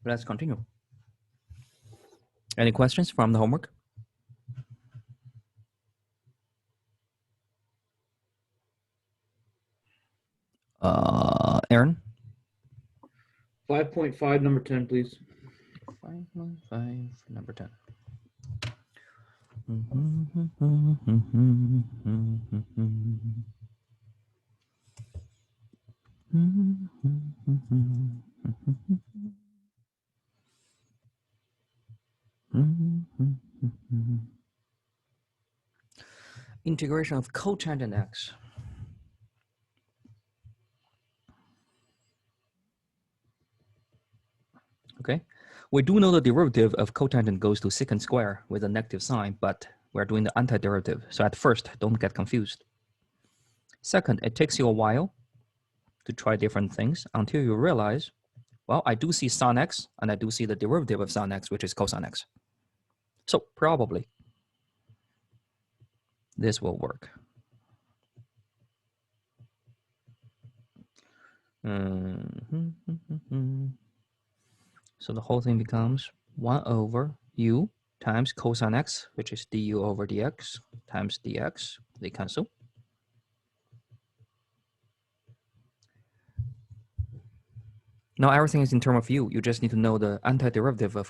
Let's continue. Any questions from the homework? Aaron? 5.5, number 10, please. 5.5, number 10. Integration of cotangent x. Okay, we do know the derivative of cotangent goes to secant square with a negative sign, but we're doing the antiderivative. So at first, don't get confused. Second, it takes you a while to try different things until you realize, well, I do see sin x, and I do see the derivative of sin x, which is cosine x. So probably this will work. So the whole thing becomes 1 over u times cosine x, which is du over dx, times dx. They cancel. Now everything is in terms of u. You just need to know the antiderivative of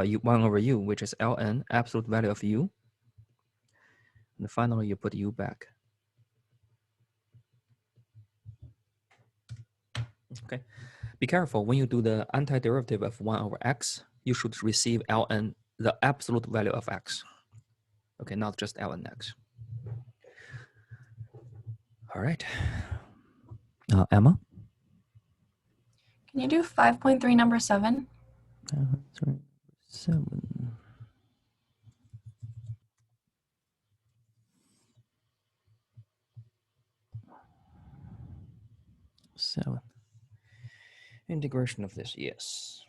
u, 1 over u, which is ln, absolute value of u. And finally, you put u back. Okay. Be careful, when you do the antiderivative of 1 over x, you should receive ln, the absolute value of x. Okay, not just ln x. All right. Emma? Can you do 5.3, number 7? 7. Integration of this, yes.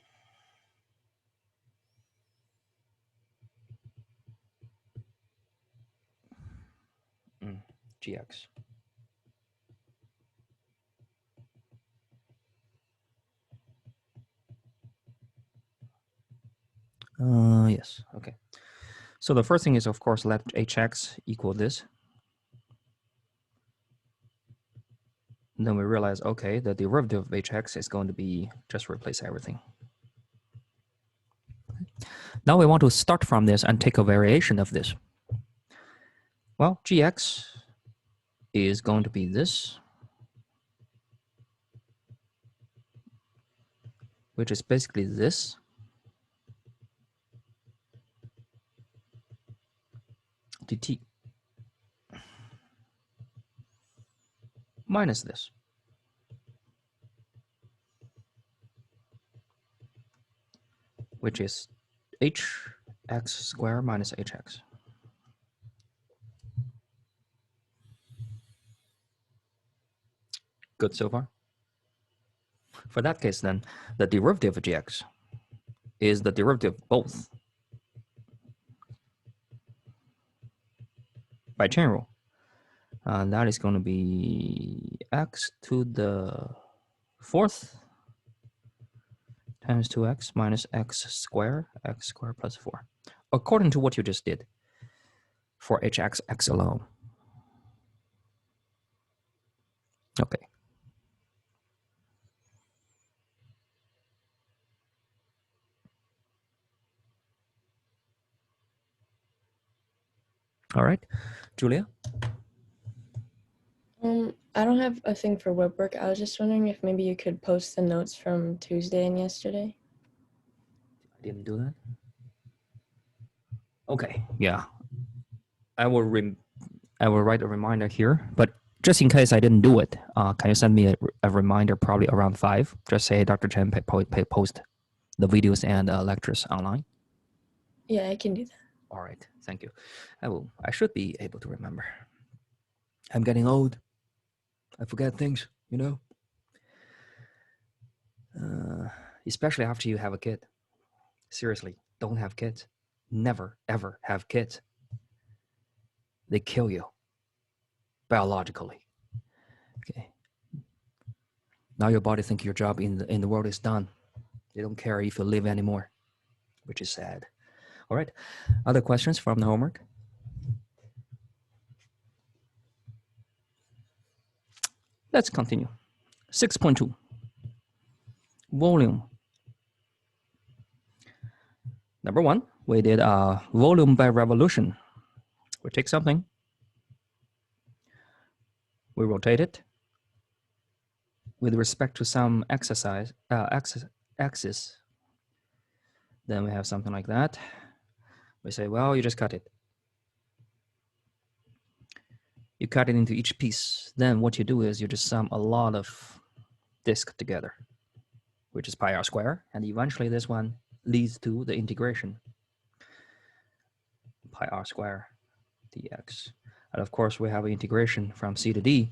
Gx. Yes, okay. So the first thing is, of course, let hx equal this. And then we realize, okay, the derivative of hx is going to be, just replace everything. Now we want to start from this and take a variation of this. Well, gx is going to be this, which is basically this. Dt minus this. Which is hx squared minus hx. Good so far? For that case, then, the derivative of gx is the derivative of both by chain rule. That is going to be x to the 4th times 2x minus x squared plus 4, according to what you just did for hx alone. Okay. All right, Julia? I don't have a thing for web work. I was just wondering if maybe you could post the notes from Tuesday and yesterday. I didn't do that. Okay, yeah. I will write a reminder here, but just in case I didn't do it, can you send me a reminder probably around 5? Just say Dr. Chen post the videos and lectures online. Yeah, I can do that. All right, thank you. I should be able to remember. I'm getting old. I forget things, you know. Especially after you have a kid. Seriously, don't have kids. Never, ever have kids. They kill you biologically. Okay. Now your body thinks your job in the world is done. They don't care if you live anymore, which is sad. All right. Other questions from the homework? Let's continue. 6.2. Volume. Number one, we did volume by revolution. We take something, we rotate it with respect to some axis. Then we have something like that. We say, well, you just cut it. You cut it into each piece. Then what you do is you just sum a lot of disks together, which is pi r square. And eventually this one leads to the integration, pi r square dx. And of course, we have an integration from c to d,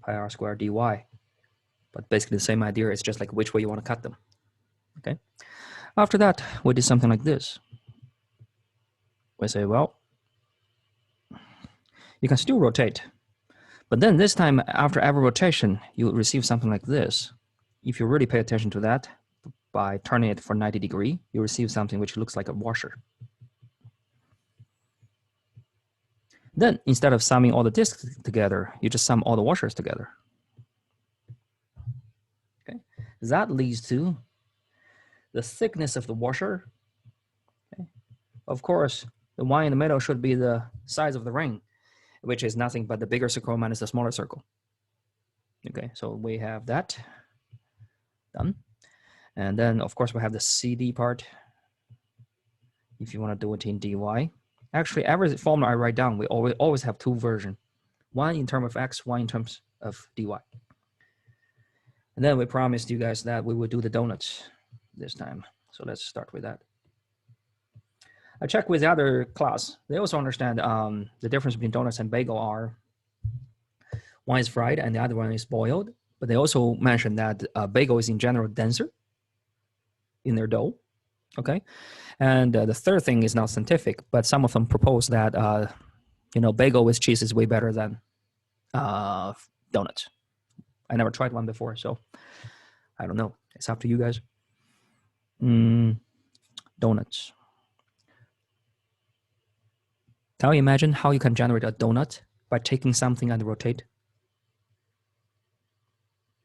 pi r square dy. But basically the same idea. It's just like which way you want to cut them. Okay. After that, we did something like this. We say, well, you can still rotate. But then this time, after every rotation, you receive something like this. If you really pay attention to that, by turning it for 90 degrees, you receive something which looks like a washer. Then, instead of summing all the disks together, you just sum all the washers together. Okay, that leads to the thickness of the washer. Okay. Of course, the one in the middle should be the size of the ring, which is nothing but the bigger circle minus the smaller circle. Okay, so we have that done. And then, of course, we have the CD part. If you want to do it in dy. Actually, every formula I write down, we always have two versions. One in terms of x, one in terms of dy. And then we promised you guys that we would do the donuts this time. So let's start with that. I checked with the other class. They also understand the difference between donuts and bagel are one is fried and the other one is boiled. But they also mentioned that bagel is in general denser in their dough. Okay. And the third thing is not scientific, but some of them propose that, bagel with cheese is way better than donuts. I never tried one before, so I don't know. It's up to you guys. Donuts. Can you imagine how you can generate a donut by taking something and rotate?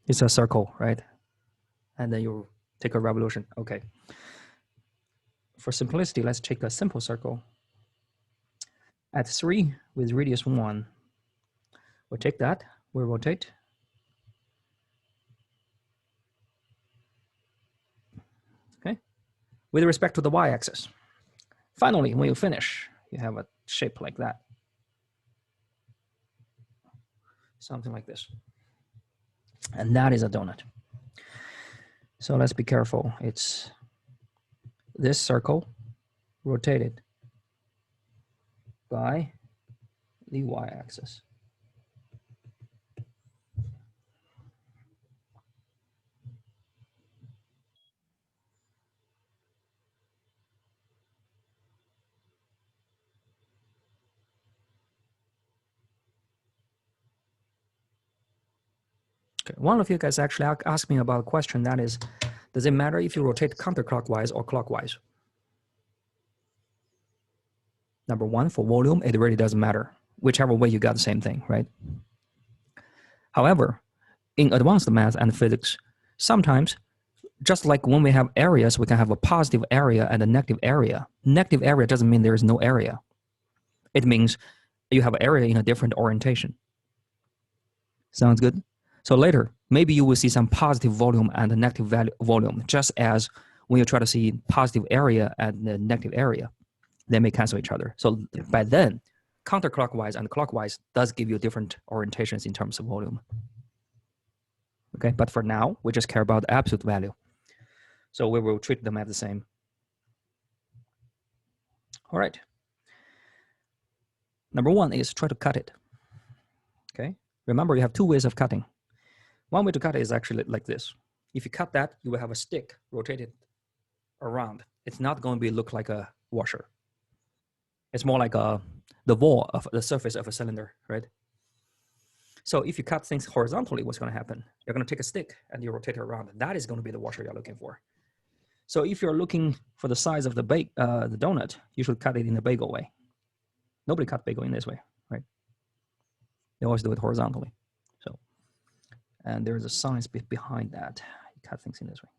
It's a circle, right? And then you take a revolution. Okay. For simplicity, let's take a simple circle. At 3 with radius 1, we'll take that, we'll rotate. Okay. With respect to the y-axis. Finally, when you finish, you have a shape like that. Something like this. And that is a donut. So let's be careful. It's this circle rotated by the y-axis. Okay. One of you guys actually asked me about a question that is, does it matter if you rotate counterclockwise or clockwise? Number one, for volume, it really doesn't matter. Whichever way you got the same thing, right? However, in advanced math and physics, sometimes, just like when we have areas, we can have a positive area and a negative area. Negative area doesn't mean there is no area. It means you have an area in a different orientation. Sounds good? So later, maybe you will see some positive volume and a negative volume, just as when you try to see positive area and the negative area, they may cancel each other. So by then, counterclockwise and clockwise does give you different orientations in terms of volume. Okay, but for now, we just care about the absolute value. So we will treat them as the same. All right. Number one is try to cut it. Okay, remember you have two ways of cutting. One way to cut it is actually like this. If you cut that, you will have a stick rotated around. It's not going to look like a washer. It's more like the wall of the surface of a cylinder, right? So if you cut things horizontally, what's going to happen? You're going to take a stick and you rotate it around. That is going to be the washer you're looking for. So if you're looking for the size of the donut, you should cut it in the bagel way. Nobody cut bagel in this way, right? They always do it horizontally. So, and there's a science behind that. You cut things in this way.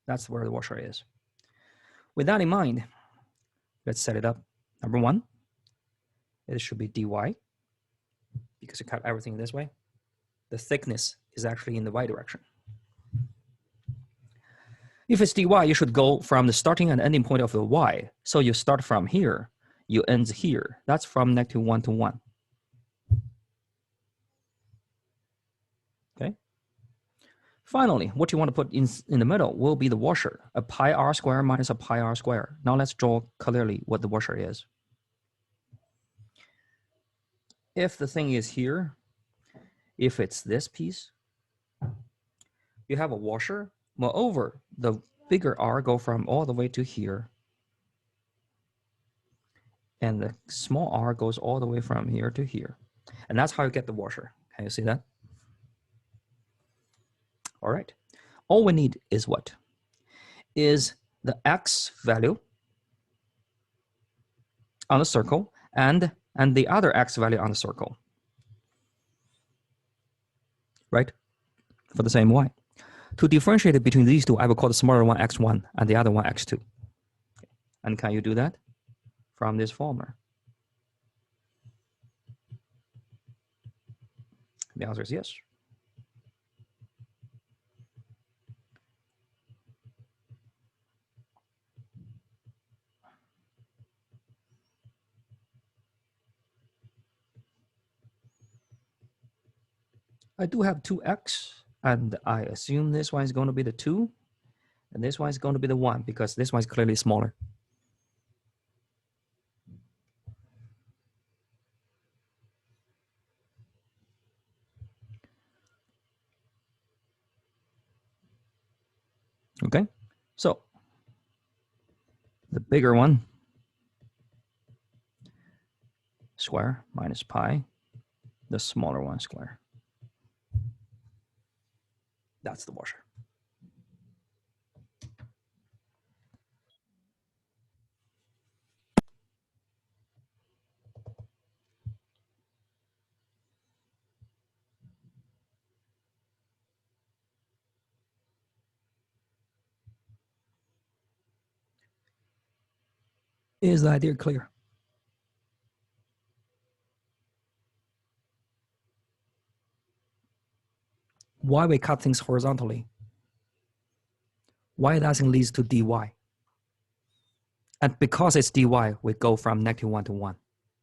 That's where the washer is. With that in mind, let's set it up. Number one, it should be dy, because you cut everything this way. The thickness is actually in the y direction. If it's dy, you should go from the starting and ending point of the y. So you start from here, you end here. That's from -1 to 1. Okay. Finally, what you want to put in the middle will be the washer, a pi r square minus a pi r square. Now let's draw clearly what the washer is. If the thing is here, if it's this piece, you have a washer. Moreover, the bigger r go from all the way to here. And the small r goes all the way from here to here. And that's how you get the washer. Can you see that? All right. All we need is what? Is the x value on the circle and the other x value on the circle. Right? For the same y. To differentiate it between these two, I will call the smaller one x1 and the other one x2. And can you do that from this formula? The answer is yes. I do have 2x, and I assume this one is going to be the 2, and this one is going to be the 1, because this one is clearly smaller. Okay, so the bigger one, square minus pi, the smaller one, square. That's the washer. Is the idea clear? Why we cut things horizontally? Why doesn't lead to dy? And because it's dy, we go from -1 to 1.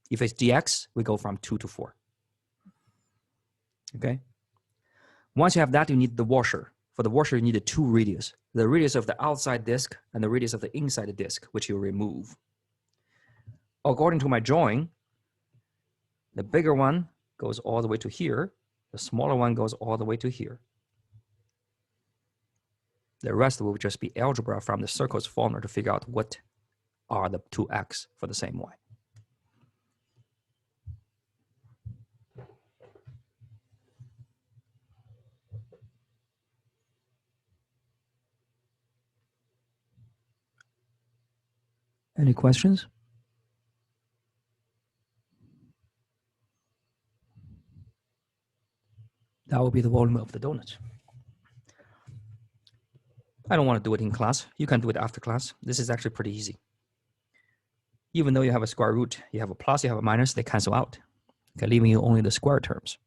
If it's dx, we go from 2 to 4. Okay? Once you have that, you need the washer. For the washer, you need the 2 radius. The radius of the outside disk and the radius of the inside disk, which you remove. According to my drawing, the bigger one goes all the way to here. The smaller one goes all the way to here. The rest will just be algebra from the circle's formula to figure out what are the 2x for the same y. Any questions? That will be the volume of the donuts. I don't want to do it in class. You can do it after class. This is actually pretty easy. Even though you have a square root, you have a plus, you have a minus, they cancel out, okay, leaving you only the square terms.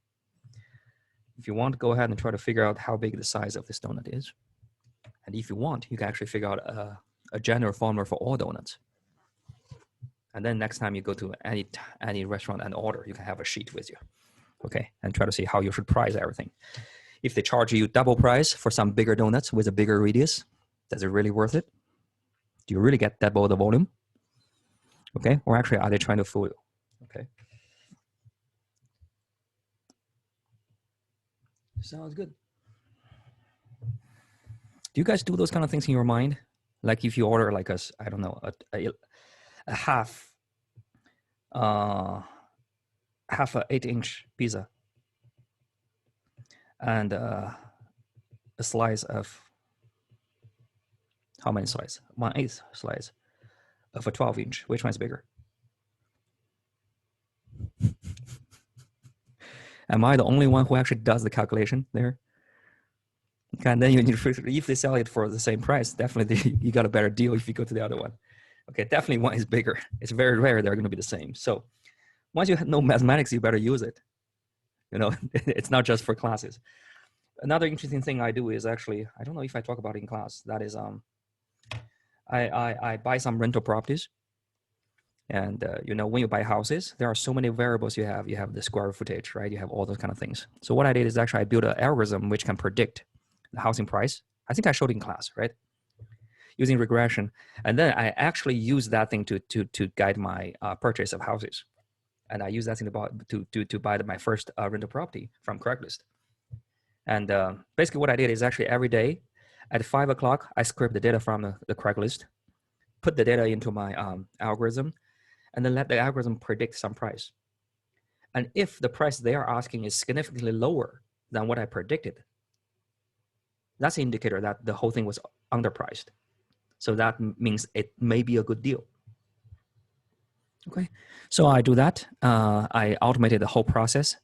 If you want, go ahead and try to figure out how big the size of this donut is. And if you want, you can actually figure out a general formula for all donuts. And then next time you go to any restaurant and order, you can have a sheet with you, okay, and try to see how you should price everything. If they charge you double price for some bigger donuts with a bigger radius, is it really worth it? Do you really get double the volume? Okay, or actually, are they trying to fool you? Okay. Sounds good. Do you guys do those kind of things in your mind? Like if you order like I don't know, a half half a 8-inch pizza and a slice of, how many slices? 1/8 slice of a 12-inch. Which one is bigger? Am I the only one who actually does the calculation there? Okay, and then you need to, if they sell it for the same price, definitely you got a better deal if you go to the other one. Okay, definitely one is bigger. It's very rare they're going to be the same. So once you know mathematics, you better use it. You know, it's not just for classes. Another interesting thing I do is actually, I don't know if I talk about it in class, that is I buy some rental properties. And you know, when you buy houses, there are so many variables you have. You have the square footage, right? You have all those kind of things. So what I did is actually I built an algorithm which can predict the housing price. I think I showed in class, right? Using regression. And then I actually use that thing to guide my purchase of houses. And I use that thing to buy my first rental property from Craigslist. And basically what I did is actually every day at 5 o'clock, I scrape the data from the Craigslist, put the data into my algorithm, and then let the algorithm predict some price. And if the price they are asking is significantly lower than what I predicted, that's an indicator that the whole thing was underpriced. So that means it may be a good deal. Okay, so I do that. I automated the whole process.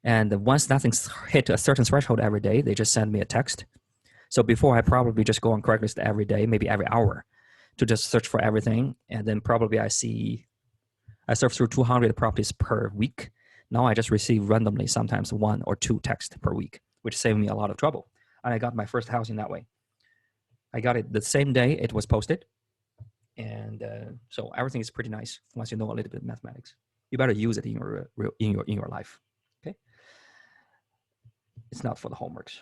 And once that thing hit a certain threshold every day, they just send me a text. So before I probably just go on Craigslist every day, maybe every hour, to just search for everything. And then probably I surf through 200 properties per week. Now I just receive randomly sometimes 1 or 2 texts per week, which saved me a lot of trouble. And I got my first house in that way. I got it the same day it was posted. And so everything is pretty nice once you know a little bit of mathematics. You better use it in your life. Okay. It's not for the homeworks.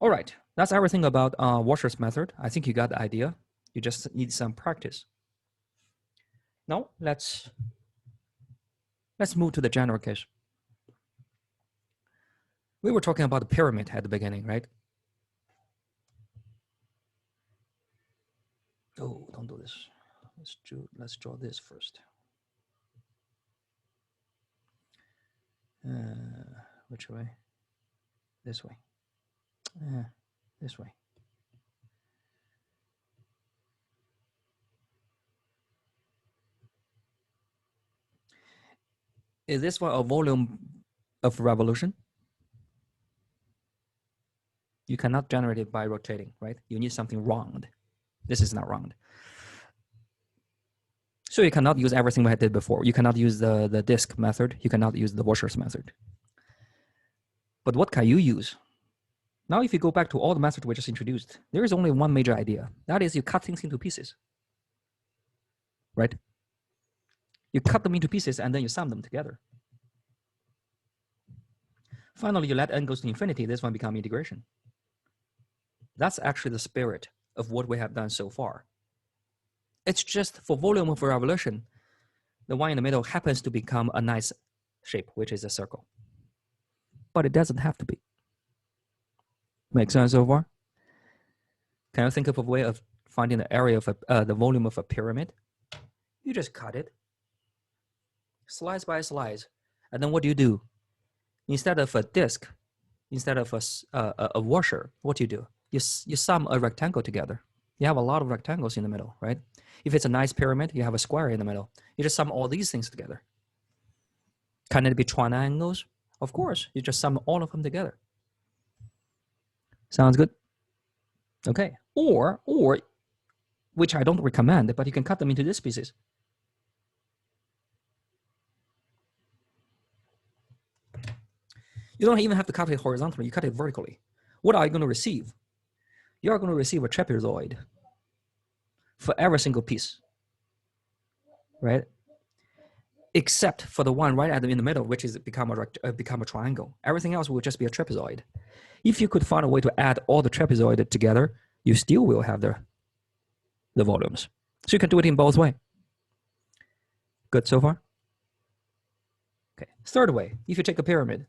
All right, that's everything about Washer's method. I think you got the idea. You just need some practice. Now let's move to the general case. We were talking about the pyramid at the beginning, right? Oh, don't do this. Let's draw this first. Which way? This way. This way. Is this one a volume of revolution? You cannot generate it by rotating, right? You need something round. This is not round. So you cannot use everything we did before. You cannot use the disk method. You cannot use the Washer's method. But what can you use? Now, if you go back to all the methods we just introduced, there is only one major idea. That is you cut things into pieces, right? You cut them into pieces and then you sum them together. Finally, you let n goes to infinity. This one becomes integration. That's actually the spirit of what we have done so far. It's just for volume of revolution, the one in the middle happens to become a nice shape, which is a circle. But it doesn't have to be. Make sense so far? Can you think of a way of finding the area of the volume of a pyramid? You just cut it, slice by slice, and then what do? Instead of a disk, instead of a washer, what do? You sum a rectangle together. You have a lot of rectangles in the middle, right? If it's a nice pyramid, you have a square in the middle. You just sum all these things together. Can it be triangles? Of course, you just sum all of them together. Sounds good? Okay. Or, which I don't recommend, but you can cut them into these pieces. You don't even have to cut it horizontally. You cut it vertically. What are you going to receive? You are going to receive a trapezoid for every single piece, right? Except for the one right in the middle, which is become a triangle. Everything else will just be a trapezoid. If you could find a way to add all the trapezoid together, you still will have the volumes. So you can do it in both ways. Good so far? Okay. Third way, if you take a pyramid,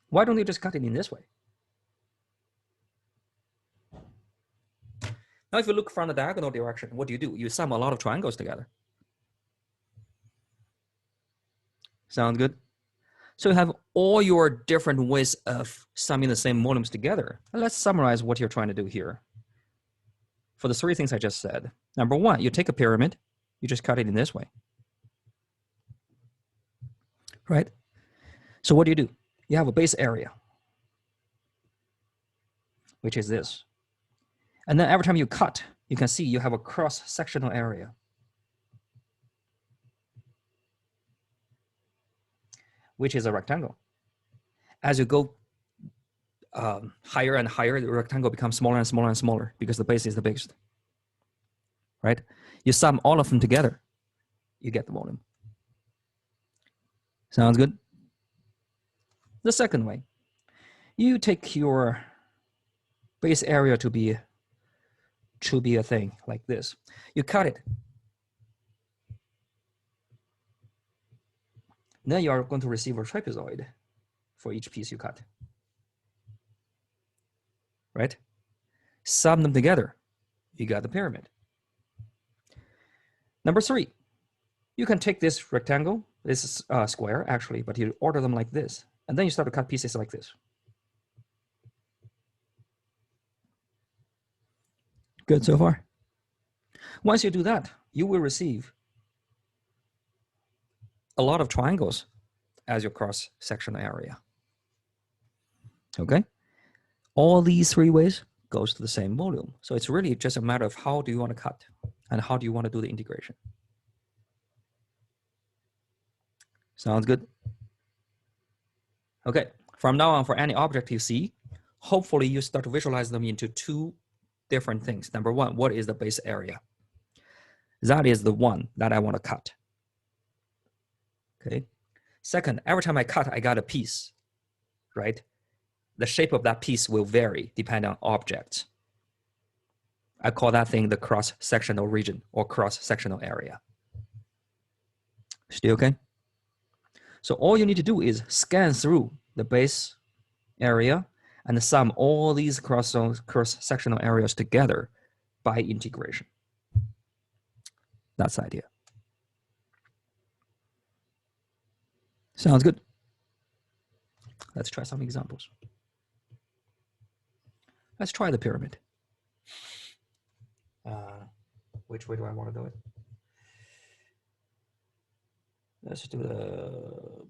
why don't you just cut it in this way? Now, if you look from the diagonal direction, what do? You sum a lot of triangles together. Sound good? So you have all your different ways of summing the same volumes together. And let's summarize what you're trying to do here. For the three things I just said. Number one, you take a pyramid, you just cut it in this way. Right? So what do? You have a base area, which is this. And then every time you cut, you can see you have a cross-sectional area. Which is a rectangle. As you go higher and higher, the rectangle becomes smaller and smaller and smaller because the base is the biggest. Right? You sum all of them together, you get the volume. Sounds good? The second way, you take your base area to be a thing like this. You cut it. Then you are going to receive a trapezoid for each piece you cut. Right? Sum them together, you got the pyramid. Number three, you can take this rectangle, this square actually, but you order them like this, and then you start to cut pieces like this. Good so far? Once you do that, you will receive a lot of triangles as your cross-sectional area. Okay? All these three ways goes to the same volume. So it's really just a matter of how do you want to cut and how do you want to do the integration. Sounds good? Okay, from now on, for any object you see, hopefully you start to visualize them into two different things. Number one, what is the base area? That is the one that I want to cut. Okay. Second, every time I cut, I got a piece, right? The shape of that piece will vary depending on objects. I call that thing the cross-sectional region or cross-sectional area. Still okay? So all you need to do is scan through the base area and sum all these cross-sectional areas together by integration. That's the idea. Sounds good. Let's try some examples. Let's try the pyramid. Which way do I want to do it? Let's do the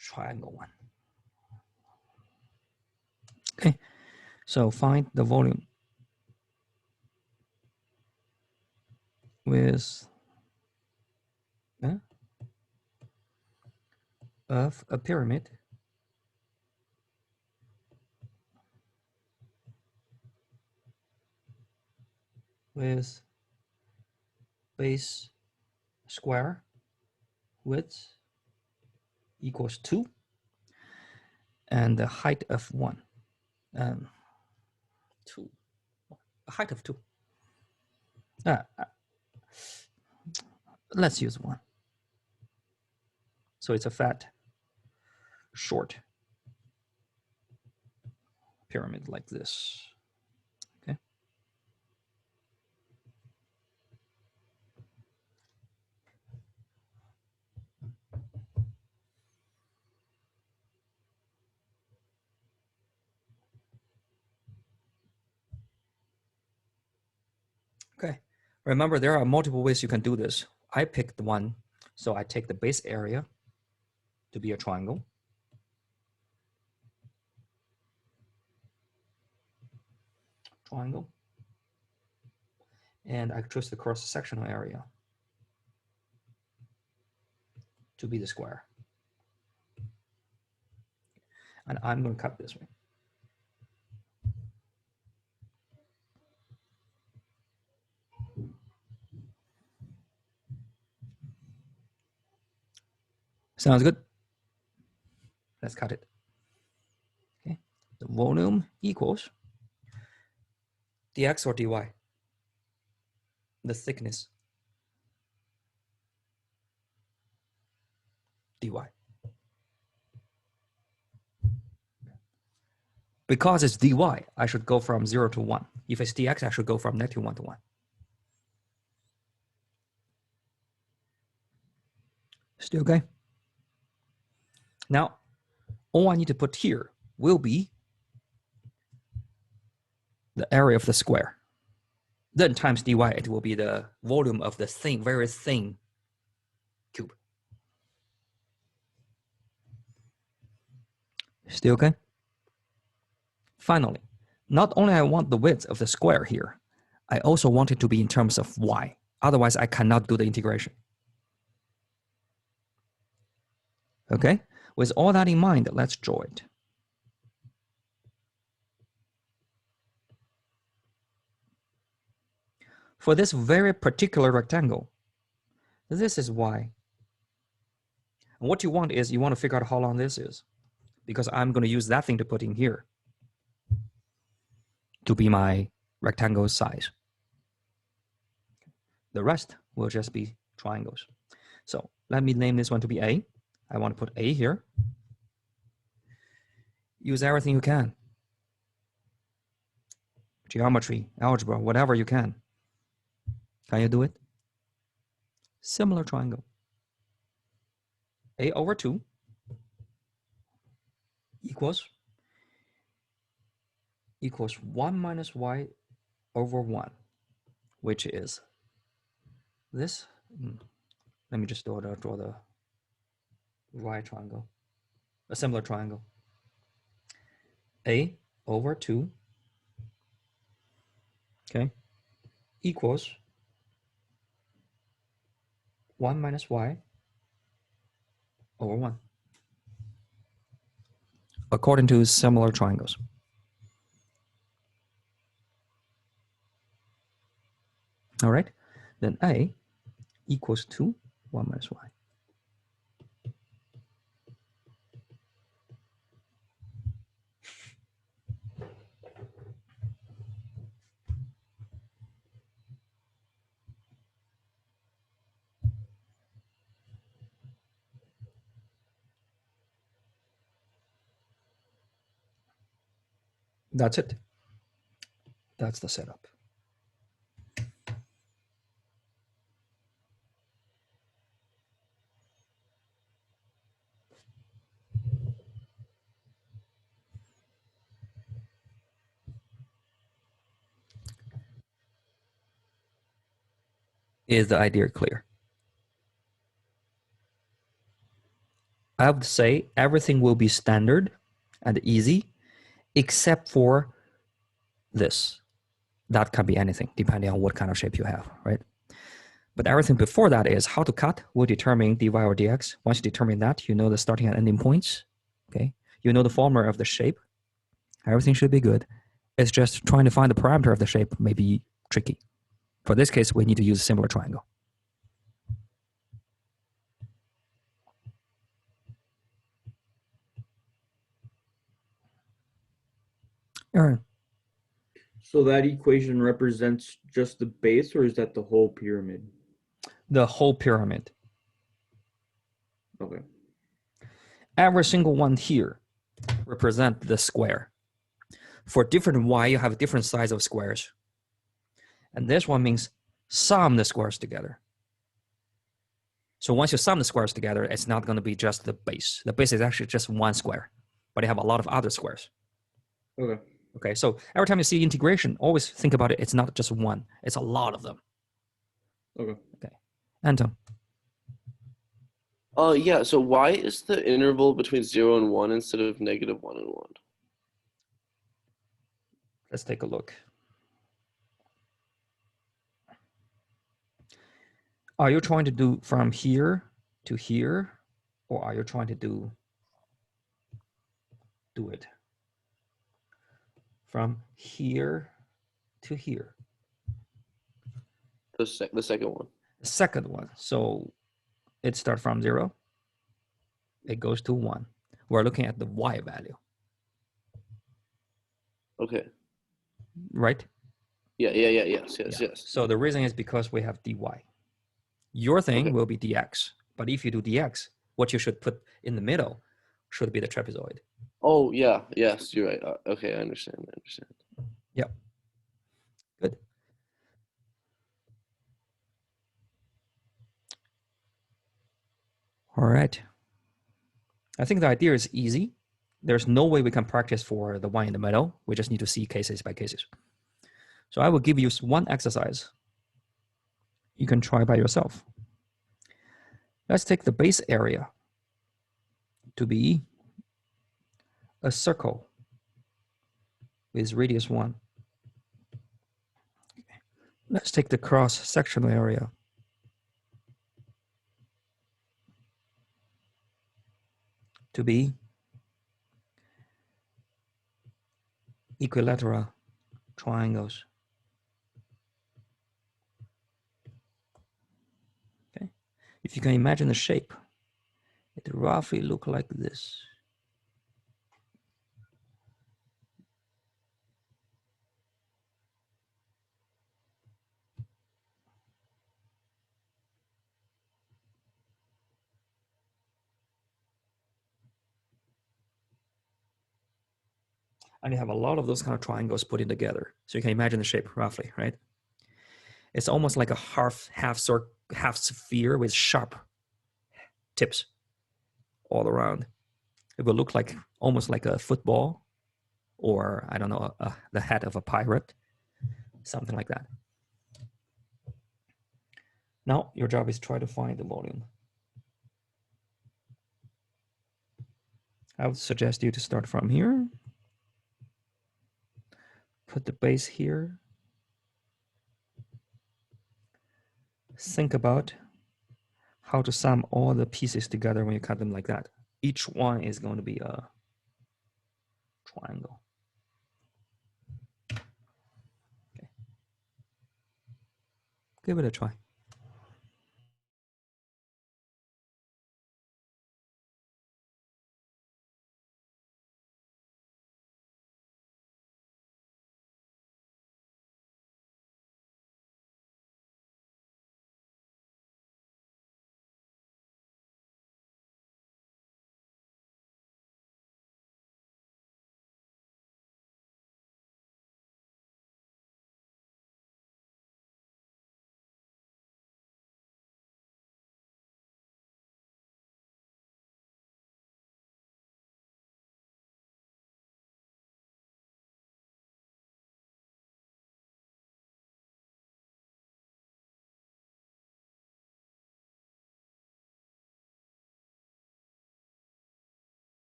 triangle one. Okay, so find the volume with of a pyramid with base square width equals 2 and the height of 1. 2, a height of 2. Let's use 1. So it's a fat, short pyramid like this. Okay. Okay. Remember, there are multiple ways you can do this. I picked one, so I take the base area to be a triangle. And I choose the cross-sectional area to be the square. And I'm going to cut this way. Sounds good? Let's cut it. Okay. The volume equals dx or dy? The thickness. dy. Because it's dy, I should go from 0 to 1. If it's dx, I should go from -1 to 1. Still okay? Now, all I need to put here will be the area of the square. Then times dy, it will be the volume of the thin, very thin cube. Still okay? Finally, not only I want the width of the square here, I also want it to be in terms of y. Otherwise, I cannot do the integration. Okay? With all that in mind, let's draw it. For this very particular rectangle, this is y. And what you want is you want to figure out how long this is, because I'm going to use that thing to put in here to be my rectangle size. The rest will just be triangles. So let me name this one to be A. I want to put A here. Use everything you can. Geometry, algebra, whatever you can. Can you do it? Similar triangle. A over 2 equals 1 minus y over 1, which is this. Let me just draw the y triangle, a similar triangle. A over 2, okay, equals 1 minus y over 1, according to similar triangles. All right, then A equals to 1 minus y. That's it. That's the setup. Is the idea clear? I would say everything will be standard and easy, except for this. That can be anything, depending on what kind of shape you have, right? But everything before that is how to cut will determine dy or dx. Once you determine that, you know the starting and ending points, okay? You know the formula of the shape. Everything should be good. It's just trying to find the parameter of the shape may be tricky. For this case, we need to use a similar triangle. Aaron. So that equation represents just the base, or is that the whole pyramid? The whole pyramid. Okay. Every single one here represent the square. For different y, you have different size of squares. And this one means sum the squares together. So once you sum the squares together, it's not going to be just the base. The base is actually just one square, but you have a lot of other squares. Okay. Okay, so every time you see integration, always think about it. It's not just one, it's a lot of them. Okay. Okay. Anton. Yeah, so why is the interval between 0 and 1 instead of -1 and 1? Let's take a look. Are you trying to do from here to here, or are you trying to do it from here to here? The second one. The second one. So it starts from 0. It goes to 1. We're looking at the y value, Okay. right? Yes. So the reason is because we have dy. Your thing Okay. will be dx. But if you do dx, what you should put in the middle should be the trapezoid. Oh, yeah. Yes, you're right. Okay, I understand. I understand. Yep. Good. All right. I think the idea is easy. There's no way we can practice for the one in the middle. We just need to see cases by cases. So I will give you one exercise. You can try by yourself. Let's take the base area to be a circle with radius 1. Let's take the cross-sectional area to be equilateral triangles. Okay. If you can imagine the shape, it roughly look like this. And you have a lot of those kind of triangles put in together. So you can imagine the shape roughly, right? It's almost like a half sphere with sharp tips all around. It will look like almost like a football, or I don't know, the head of a pirate, something like that. Now your job is try to find the volume. I would suggest you to start from here. Put the base here. Think about how to sum all the pieces together when you cut them like that. Each one is going to be a triangle. Okay. Give it a try.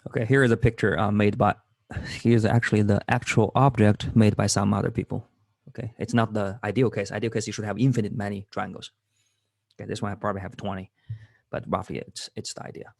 Okay, here is a picture made by, here's actually the actual object made by some other people. Okay, it's not the ideal case. Ideal case, you should have infinite many triangles. Okay, this one I probably have 20, but roughly it's the idea.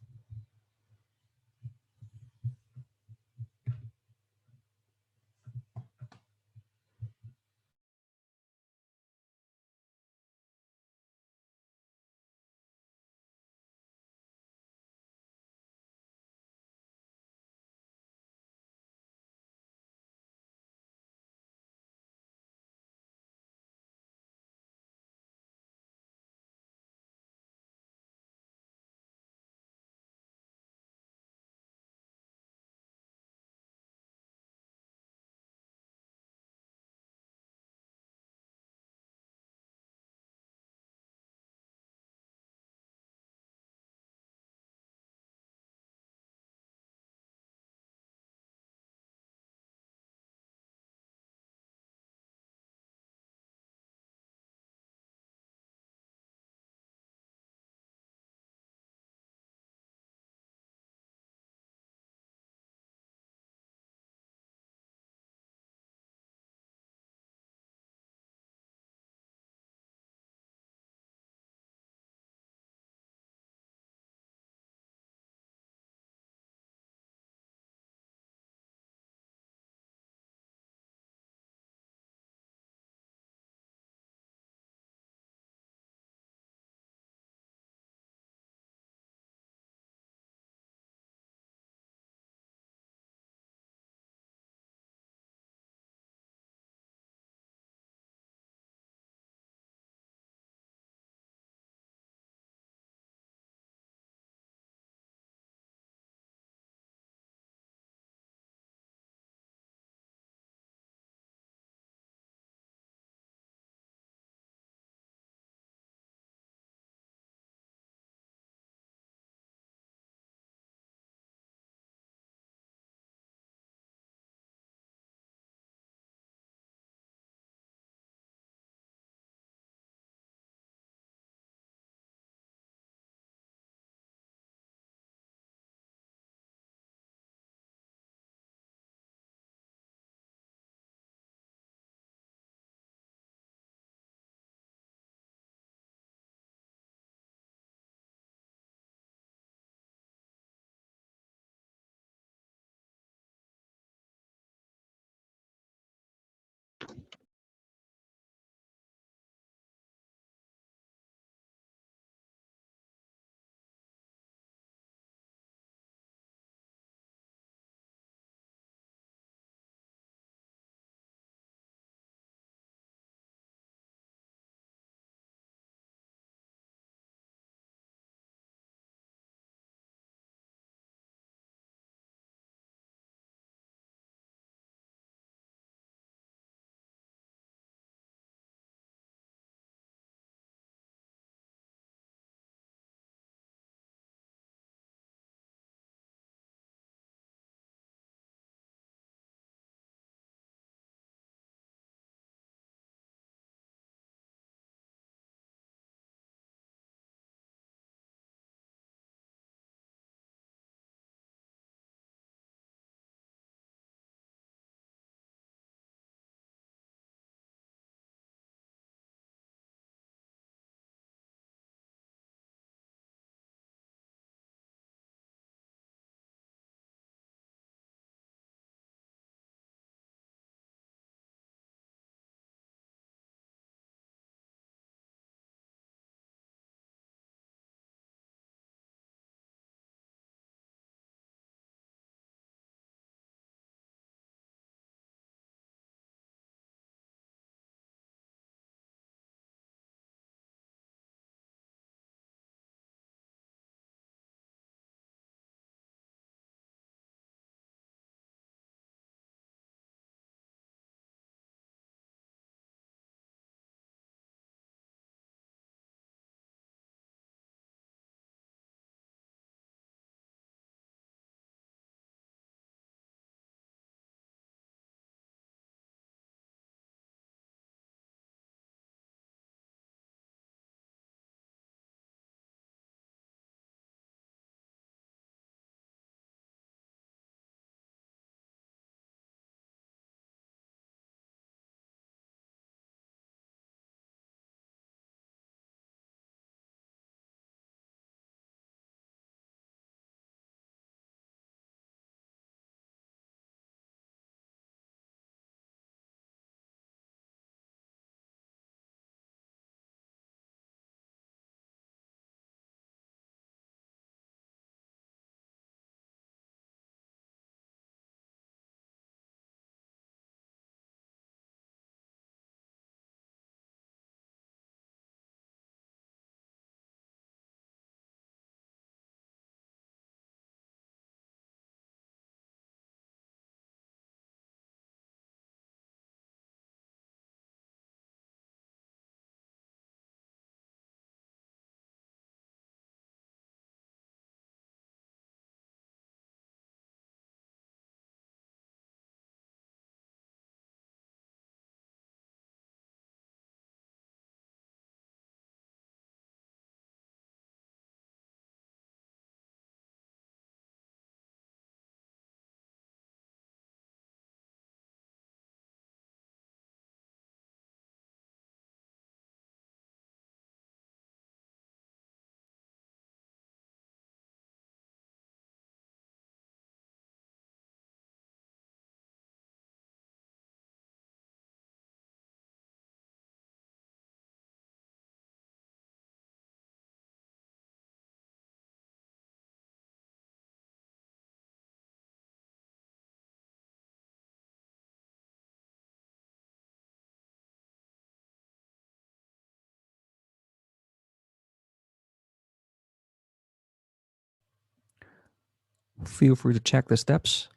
feel free to check the steps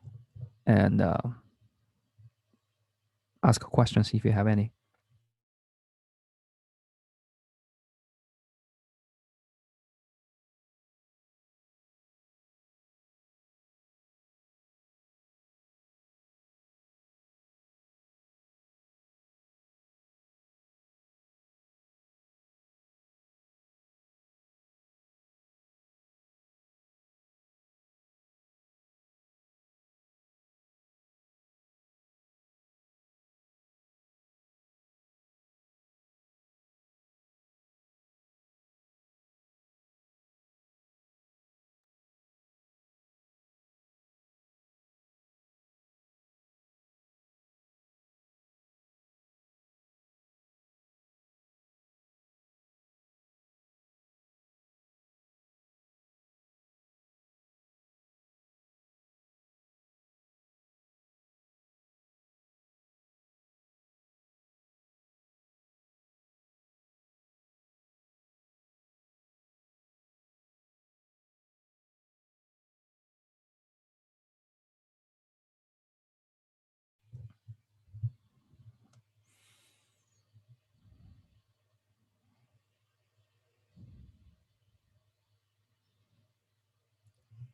and ask questions if you have any.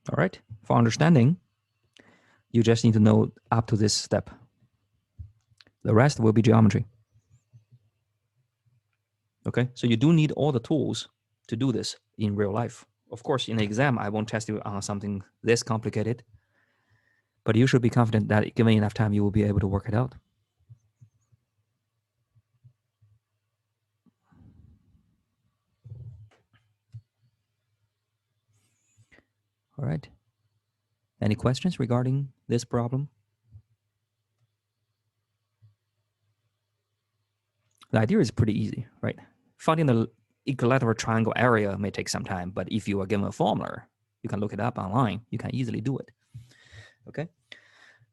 All right. For understanding, you just need to know up to this step. The rest will be geometry. Okay. So you do need all the tools to do this in real life. Of course, in the exam, I won't test you on something this complicated, but you should be confident that given enough time, you will be able to work it out. All right. Any questions regarding this problem? The idea is pretty easy, right? Finding the equilateral triangle area may take some time, but if you are given a formula, you can look it up online. You can easily do it. Okay.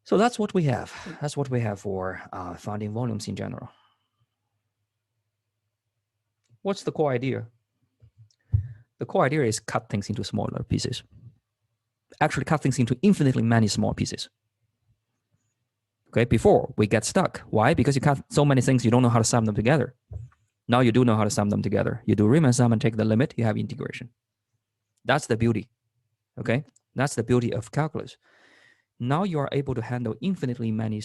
So that's what we have. That's what we have for finding volumes in general. What's the core idea? The core idea is cut things into smaller pieces. Actually cut things into infinitely many small pieces. Okay, before we get stuck. Why? Because you cut so many things, you don't know how to sum them together. Now you do know how to sum them together. You do Riemann sum and take the limit, you have integration. That's the beauty. Okay, that's the beauty of calculus. Now you are able to handle infinitely many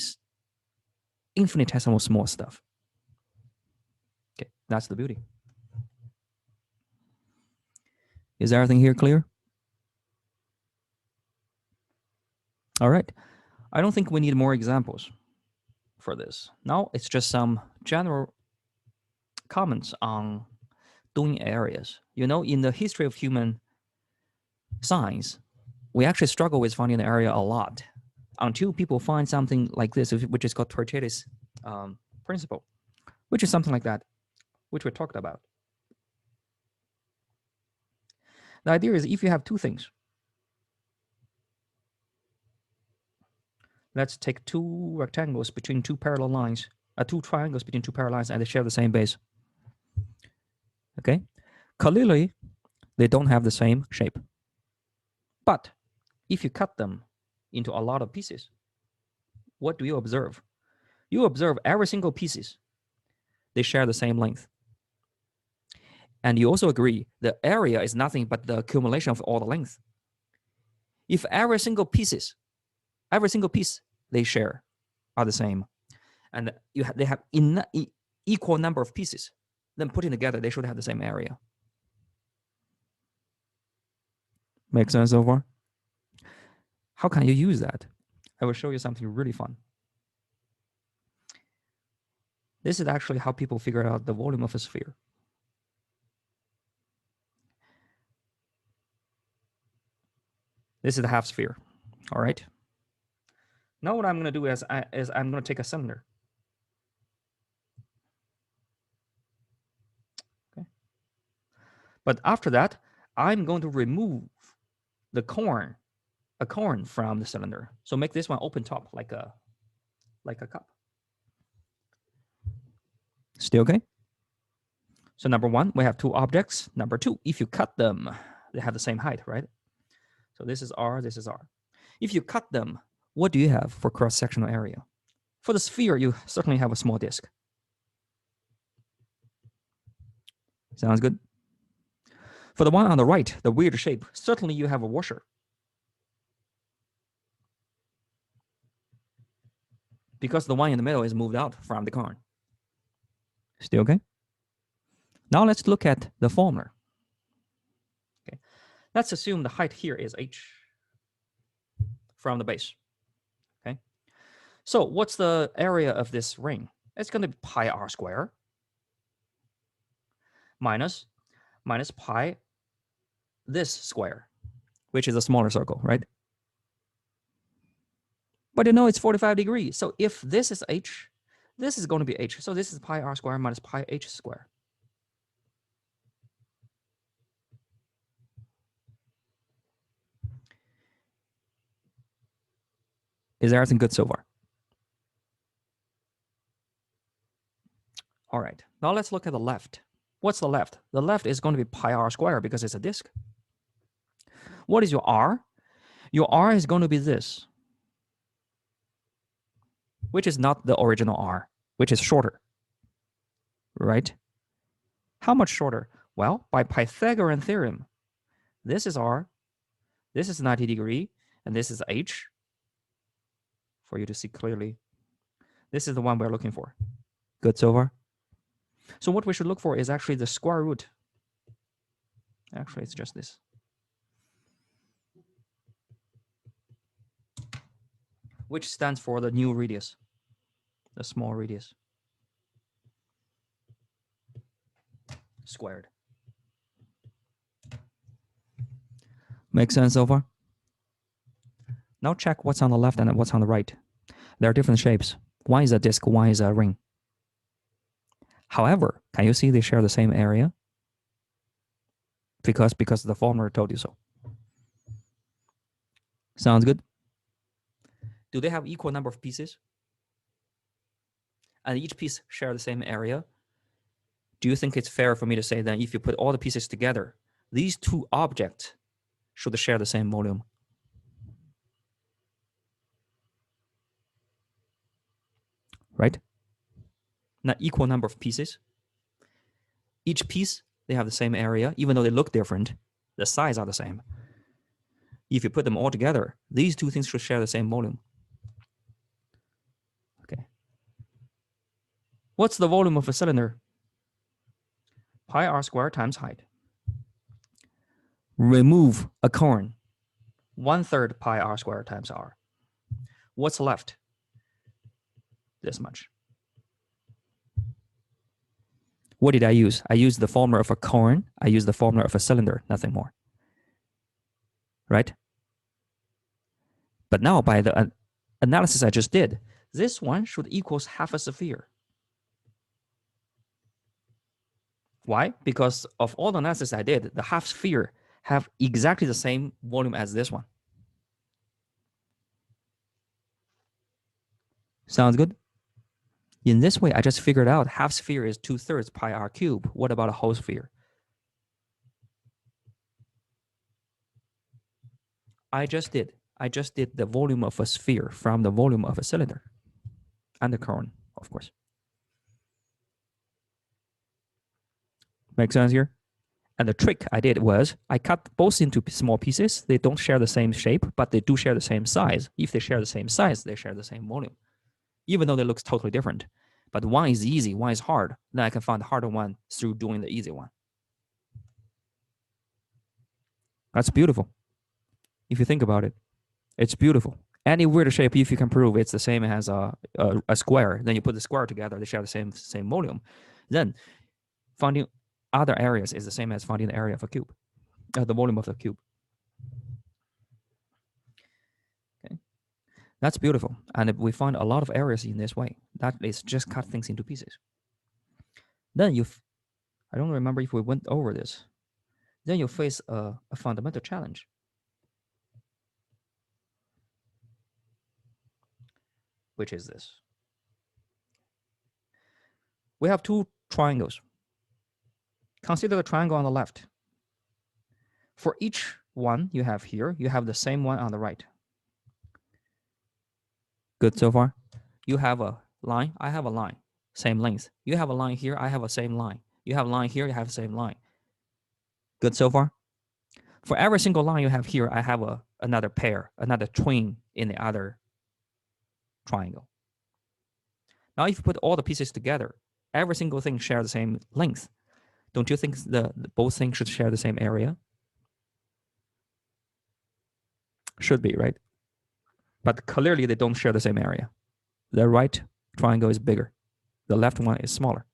infinitesimal small stuff. Okay, that's the beauty. Is everything here clear? All right. I don't think we need more examples for this. Now it's just some general comments on doing areas. You know, in the history of human science, we actually struggle with finding an area a lot until people find something like this, which is called Torricelli's principle, which is something like that, which we talked about. The idea is if you have two things, let's take two rectangles between two parallel lines, two triangles between two parallel lines, and they share the same base. Okay, clearly they don't have the same shape. But if you cut them into a lot of pieces, what do you observe? You observe every single pieces, they share the same length. And you also agree the area is nothing but the accumulation of all the length. If every single piece they share are the same, and they have equal number of pieces, then putting together, they should have the same area. Make sense so far? How can you use that? I will show you something really fun. This is actually how people figure out the volume of a sphere. This is the half sphere, all right? Now what I'm going to do is I'm going to take a cylinder. Okay. But after that, I'm going to remove a corn from the cylinder. So make this one open top like a cup. Still okay? So number one, we have two objects. Number two, if you cut them, they have the same height, right? So this is R, this is R. If you cut them, what do you have for cross-sectional area? For the sphere, you certainly have a small disk. Sounds good? For the one on the right, the weird shape, certainly you have a washer. Because the one in the middle is moved out from the cone. Still okay? Now let's look at the formula. Okay, let's assume the height here is h from the base. Okay, so what's the area of this ring? It's going to be pi r square minus pi this square, which is a smaller circle, right? But you know it's 45 degrees. So if this is h, this is going to be h. So this is pi r square minus pi h square. Is everything good so far? All right, now let's look at the left. What's the left? The left is going to be pi r square because it's a disk. What is your r? Your r is going to be this, which is not the original r, which is shorter, right? How much shorter? Well, by Pythagorean theorem, this is r, this is 90 degree, and this is h. For you to see clearly, this is the one we're looking for. Good so far? So what we should look for is actually the square root. Actually, it's just this. Which stands for the new radius, the small radius. Squared. Make sense so far? Now check what's on the left and what's on the right. There are different shapes. One is a disk, one is a ring. However, can you see they share the same area? Because the formula told you so. Sounds good? Do they have equal number of pieces? And each piece share the same area? Do you think it's fair for me to say that if you put all the pieces together, these two objects should share the same volume? Right? Not equal number of pieces. Each piece, they have the same area, even though they look different, the size are the same. If you put them all together, these two things should share the same volume. Okay. What's the volume of a cylinder? Pi r squared times height. Remove a cone. 1/3 pi r squared times r. What's left? This much. What did I use? I used the formula of a cone. I used the formula of a cylinder, nothing more. Right? But now by the analysis I just did, this one should equals half a sphere. Why? Because of all the analysis I did, the half sphere have exactly the same volume as this one. Sounds good? In this way, I just figured out half sphere is 2/3 pi r cubed. What about a whole sphere? I just did the volume of a sphere from the volume of a cylinder and the cone, of course. Make sense here? And the trick I did was I cut both into small pieces. They don't share the same shape, but they do share the same size. If they share the same size, they share the same volume, even though they look totally different. But one is easy, one is hard. Then I can find the harder one through doing the easy one. That's beautiful. If you think about it, it's beautiful. Any weird shape, if you can prove it's the same as a square, then you put the square together, they share the same volume. Then finding other areas is the same as finding the area of a cube, the volume of the cube. Okay, that's beautiful. And we find a lot of areas in this way. That is just cut things into pieces. Then I don't remember if we went over this. Then you face a fundamental challenge. Which is this. We have two triangles. Consider the triangle on the left. For each one you have here, you have the same one on the right. Good so far? You have a line, I have a line, same length. You have a line here, I have a same line. You have a line here, you have the same line. Good so far? For every single line you have here, I have another pair, another twin in the other triangle. Now, if you put all the pieces together, every single thing shares the same length. Don't you think the both things should share the same area? Should be, right? But clearly they don't share the same area. The right triangle is bigger. The left one is smaller.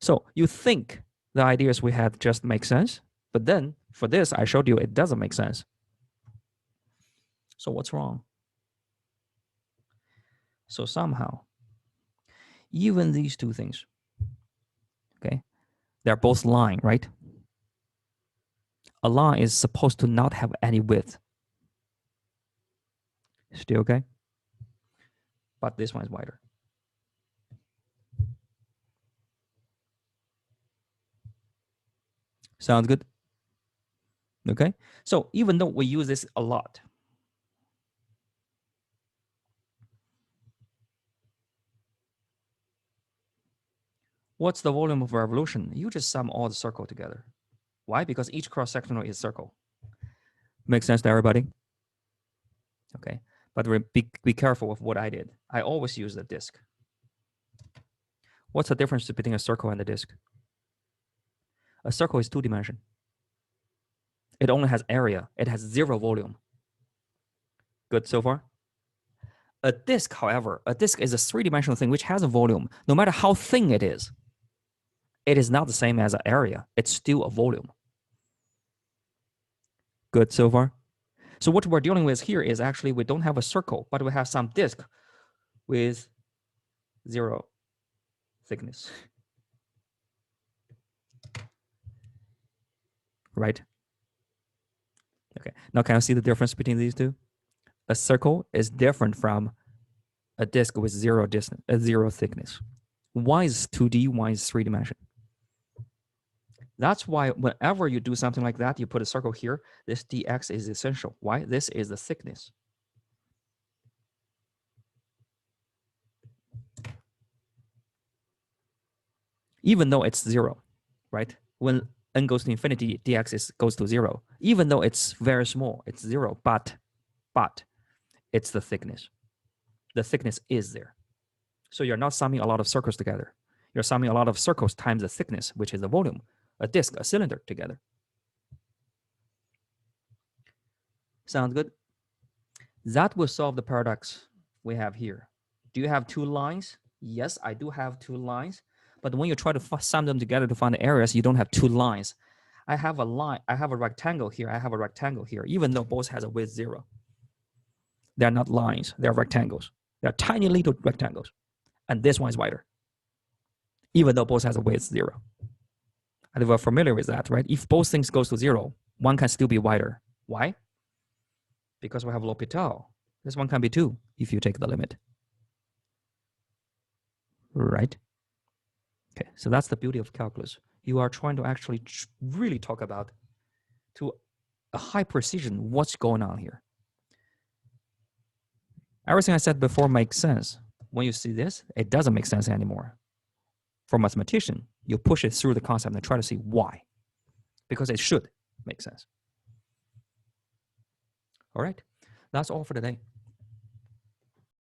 So you think the ideas we had just make sense, but then for this, I showed you it doesn't make sense. So what's wrong? So somehow, even these two things, okay, they're both line, right? A line is supposed to not have any width. Still okay? But this one is wider. Sounds good? Okay, so even though we use this a lot, what's the volume of revolution? You just sum all the circle together. Why? Because each cross-sectional is circle. Makes sense to everybody? Okay, but be careful with what I did. I always use the disk. What's the difference between a circle and a disk? A circle is 2-dimensional. It only has area. It has 0 volume. Good so far? A disk, however, a disk is a 3-dimensional thing which has a volume. No matter how thin it is not the same as an area. It's still a volume. Good so far? So what we're dealing with here is actually we don't have a circle, but we have some disk with 0 thickness. Right? Okay, now can you see the difference between these two? A circle is different from a disk with 0 thickness. One is 2D, one is 3-dimensional. That's why whenever you do something like that, you put a circle here, this dx is essential. Why? This is the thickness. Even though it's 0, right? When n goes to infinity, dx goes to 0. Even though it's very small, it's 0, but it's the thickness. The thickness is there. So you're not summing a lot of circles together. You're summing a lot of circles times the thickness, which is the volume, a disk, a cylinder together. Sound good? That will solve the paradox we have here. Do you have 2 lines? Yes, I do have 2 lines. But when you try to sum them together to find the areas, you don't have 2 lines. I have a line, I have a rectangle here, I have a rectangle here, even though both has a width 0. They're not lines, they're rectangles. They're tiny little rectangles. And this one is wider, even though both has a width 0. And we're familiar with that, right? If both things goes to 0, one can still be wider. Why? Because we have L'Hopital. This one can be 2 if you take the limit. Right? Okay, so that's the beauty of calculus. You are trying to actually really talk about, to a high precision, what's going on here. Everything I said before makes sense. When you see this, it doesn't make sense anymore. For a mathematician, you push it through the concept and try to see why. Because it should make sense. All right, that's all for today.